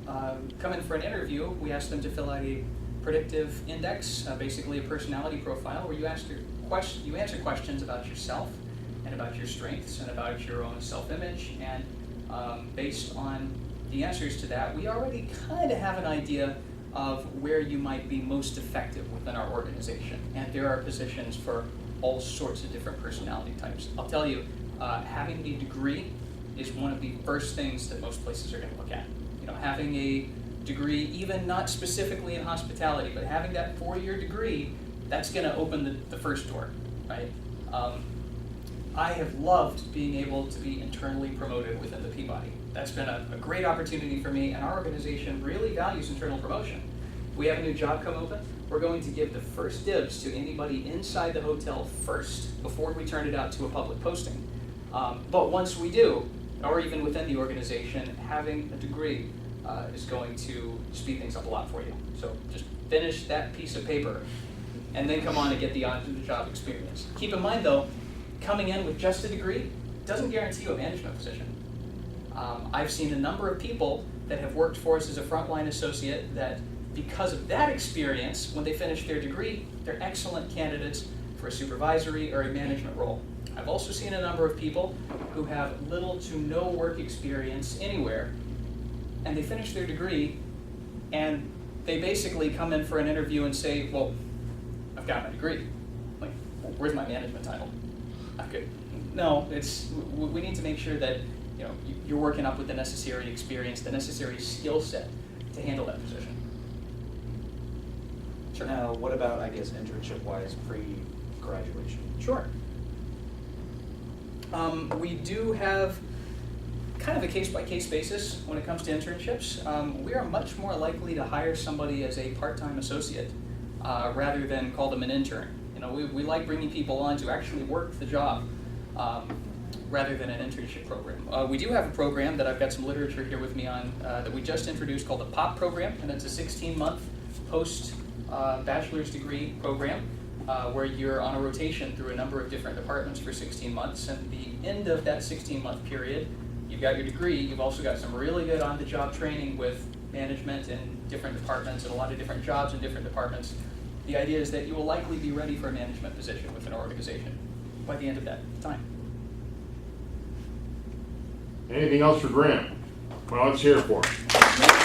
come in for an interview, we ask them to fill out a predictive index, basically a personality profile, where you answer questions about yourself and about your strengths and about your own self-image. And based on the answers to that, we already kind of have an idea of where you might be most effective within our organization. And there are positions for all sorts of different personality types. I'll tell you, having a degree is one of the first things that most places are going to look at. You know, having a degree, even not specifically in hospitality, but having that 4-year degree, that's going to open the first door, right? I have loved being able to be internally promoted within the Peabody. That's been a great opportunity for me, and our organization really values internal promotion. If we have a new job come open, we're going to give the first dibs to anybody inside the hotel first before we turn it out to a public posting. But once we do, or even within the organization, having a degree is going to speed things up a lot for you. So just finish that piece of paper and then come on and get the on-the-job experience. Keep in mind though, coming in with just a degree doesn't guarantee you a management position. I've seen a number of people that have worked for us as a frontline associate that because of that experience, when they finish their degree, they're excellent candidates for a supervisory or a management role. I've also seen a number of people who have little to no work experience anywhere, and they finish their degree, and they basically come in for an interview and say, well, I've got my degree. Like, well, where's my management title? Okay. No, we need to make sure that you're working up with the necessary experience, the necessary skill set to handle that position. Sure. Now, what about, I guess, internship-wise pre-graduation? Sure. We do have kind of a case-by-case basis when it comes to internships. We are much more likely to hire somebody as a part-time associate rather than call them an intern. We like bringing people on to actually work the job rather than an internship program. We do have a program that I've got some literature here with me on that we just introduced called the POP program, and it's a 16-month post-bachelor's degree program where you're on a rotation through a number of different departments for 16 months. And at the end of that 16-month period, you've got your degree, you've also got some really good on-the-job training with management in different departments and a lot of different jobs in different departments. The idea is that you will likely be ready for a management position within an organization by the end of that time. Anything else for Graham? Well, let's hear it for him.